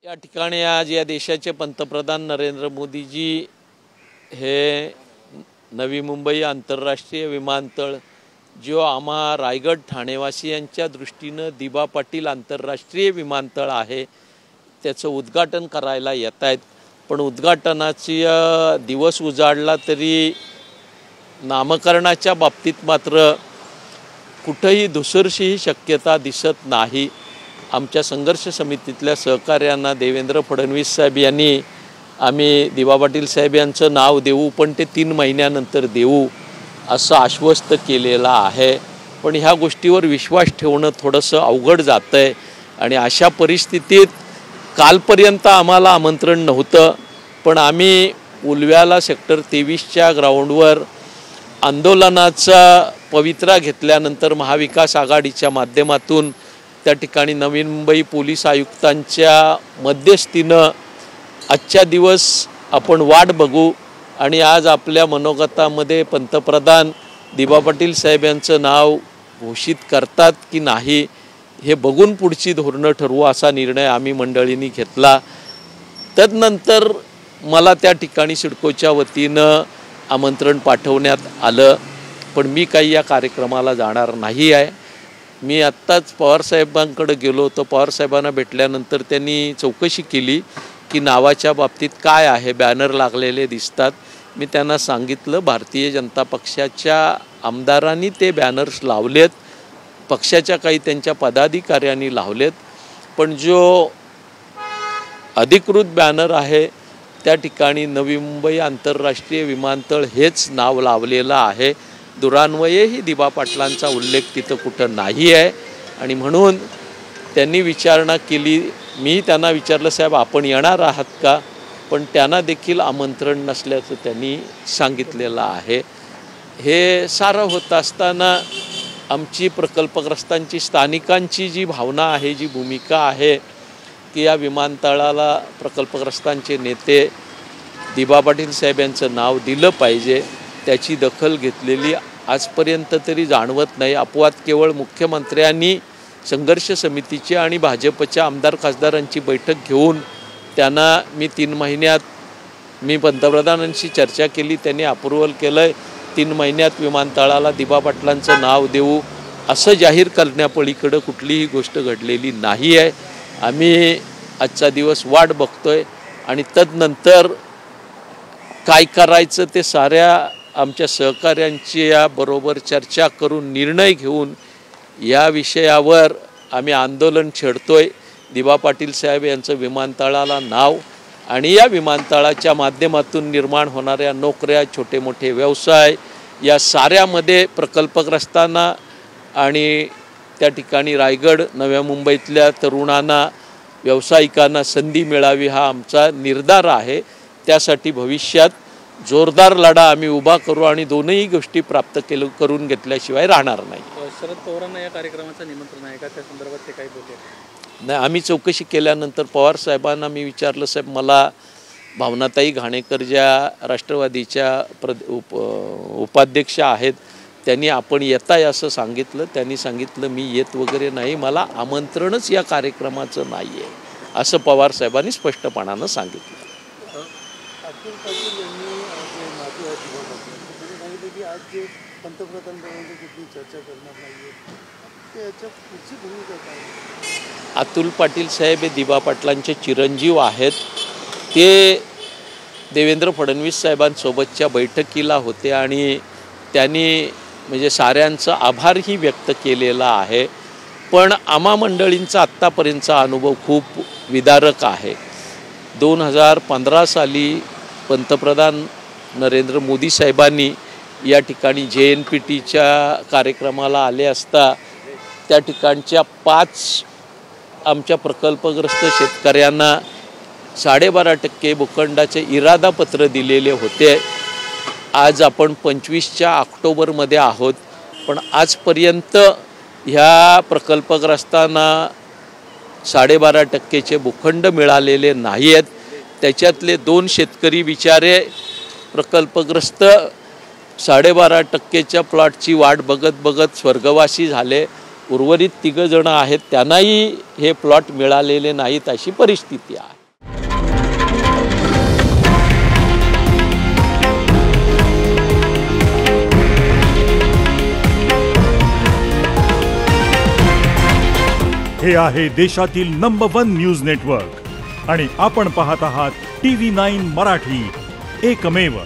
या ठिकाणी आज या देशाचे पंतप्रधान नरेंद्र मोदीजी हे नवी मुंबई आंतरराष्ट्रीय विमानतळ जो आम्हा रायगड ठाणेवासियांच्या दृष्टीनं दिबा पाटील आंतरराष्ट्रीय विमानतळ आहे त्याचं उद्घाटन करायला येत आहेत। पण उद्घाटनाची दिवस उजाडला तरी नामकरणाच्या बाबतीत मात्र कुठेही दुसरशी शक्यता दिसत नाही। आमच्या संघर्ष समितीतल्या सहकार्यांना देवेंद्र फडणवीस साहेब यांनी आम्ही दिबा पाटील साहेब यांचं नाव देऊ पण ते 3 महिन्यानंतर देऊ असं आश्वस्त केलेलं आहे। पण ह्या गोष्टीवर विश्वास ठेवणं थोडंसं अवघड जातं आहे आणि अशा परिस्थितीत कालपर्यंत आम्हाला आमंत्रण नव्हतं पण आम्ही उलव्याला सेक्टर 23च्या ग्राउंडवर आंदोलनाचा पवित्रा घेतल्यानंतर महाविकास आघाडीच्या माध्यमातून त्या ठिकाणी नवी मुंबई पोलीस आयुक्तांच्या मध्यस्थीनं आजच्या दिवस आपण वाट बघू आणि आज आपल्या मनोगतामध्ये पंतप्रधान दिबा पाटील साहेब यांचं नाव घोषित करतात की नाही हे बघून पुढची धोरणं ठरवू असा निर्णय आम्ही मंडळींनी घेतला। तदनंतर मला त्या ठिकाणी सिडकोच्या वतीनं आमंत्रण पाठवण्यात आलं पण मी काही या कार्यक्रमाला जाणार नाही आहे। मी आत्ताच पवारसाहेबांकडे गेलो तर पवारसाहेबांना भेटल्यानंतर त्यांनी चौकशी केली की नावाच्या बाबतीत काय आहे, बॅनर लागलेले दिसतात। मी त्यांना सांगितलं भारतीय जनता पक्षाच्या आमदारांनी ते बॅनर्स लावलेत, पक्षाच्या काही त्यांच्या पदाधिकाऱ्यांनी लावलेत पण जो अधिकृत बॅनर आहे त्या ठिकाणी नवी मुंबई आंतरराष्ट्रीय विमानतळ हेच नाव लावलेलं आहे। दुरान्वयेही दिबा पाटलांचा उल्लेख तिथं कुठं नाही आहे आणि म्हणून त्यांनी विचारणा केली। मी त्यांना विचारलं साहेब आपण येणार आहात का, पण त्यांना देखील आमंत्रण नसल्याचं त्यांनी सांगितलेलं आहे। हे सारं होत असताना आमची प्रकल्पग्रस्तांची स्थानिकांची जी भावना आहे, जी भूमिका आहे की या विमानतळाला प्रकल्पग्रस्तांचे नेते दिबा पाटील साहेब यांचं नाव दिलं पाहिजे त्याची दखल घेतलेली आजपर्यंत तरी जाणवत नाही। अपवाद केवळ मुख्यमंत्र्यांनी संघर्ष समितीची आणि भाजपच्या आमदार खासदारांची बैठक घेऊन त्यांना मी 3 महिन्यात मी पंतप्रधानांशी चर्चा केली, त्यांनी अप्रूव्हल केलं आहे 3 महिन्यात विमानतळाला दिबा पाटलांचं नाव देऊ असं जाहीर करण्यापलीकडं कुठलीही गोष्ट घडलेली नाही आहे। आम्ही आजचा दिवस वाट बघतोय आणि तदनंतर काय करायचं ते साऱ्या आमच्या सहकाऱ्यांच्या बरोबर चर्चा करून निर्णय घेऊन या विषयावर आम्ही आंदोलन छेडतोय। दिबा पाटील साहेब यांचं विमानतळाला नाव आणि या विमानतळाच्या माध्यमातून निर्माण होणाऱ्या नोकऱ्या, छोटे मोठे व्यवसाय या साऱ्यामध्ये प्रकल्पग्रस्तांना आणि त्या ठिकाणी रायगड नव्या मुंबईतल्या तरुणांना, व्यावसायिकांना संधी मिळावी हा आमचा निर्धार आहे। त्यासाठी भविष्यात जोरदार लढा आम्ही उभा करू आणि दोनही गोष्टी प्राप्त करून घेतल्याशिवाय राहणार नाही। शरद पवारांना या कार्यक्रमाचं निमंत्रण आहे का, त्या संदर्भात ते काय बोलले? नाही, आम्ही चौकशी केल्यानंतर पवार साहेबांना मी विचारलं साहेब मला भावनाताई घाणेकर ज्या राष्ट्रवादीच्या उपाध्यक्ष आहेत त्यांनी आपण येताय असं सांगितलं। त्यांनी सांगितलं मी येत वगैरे नाही, मला आमंत्रणच या कार्यक्रमाचं नाही आहे असं पवार साहेबांनी स्पष्टपणानं सांगितलं। अतुल पाटील साहेब हे दिबा पाटलांचे चिरंजीव आहेत। ते देवेंद्र फडणवीस साहेबांसोबतच्या बैठकीला होते आणि त्यांनी म्हणजे साऱ्यांचा आभारही व्यक्त केलेला आहे। पण आम्हा मंडळींचा आत्तापर्यंतचा अनुभव खूप विदारक आहे। 2015 साली पंतप्रधान नरेंद्र मोदी साहेबांनी या ठिकाणी JNPTच्या कार्यक्रमाला आले असता त्या ठिकाणच्या 5 आमच्या प्रकल्पग्रस्त शेतकऱ्यांना 12.5% भूखंडाचे इरादापत्र दिलेले होते। आज आपण 25 ऑक्टोबरमध्ये आहोत पण आजपर्यंत ह्या प्रकल्पग्रस्तांना 12.5% भूखंड मिळालेले नाही आहेत। त्याच्यातले 2 शेतकरी बिचारे प्रकल्पग्रस्त 12.5% प्लॉटची वाट बघत बघत स्वर्गवासी झाले। उर्वरित 3 जण आहेत त्यांनाही हे प्लॉट मिळालेले नाहीत अशी परिस्थिती आहे. हे आहे देशातील नंबर 1 न्यूज नेटवर्क आणि आपण पाहत आहात TV9 मराठी, एकमेव.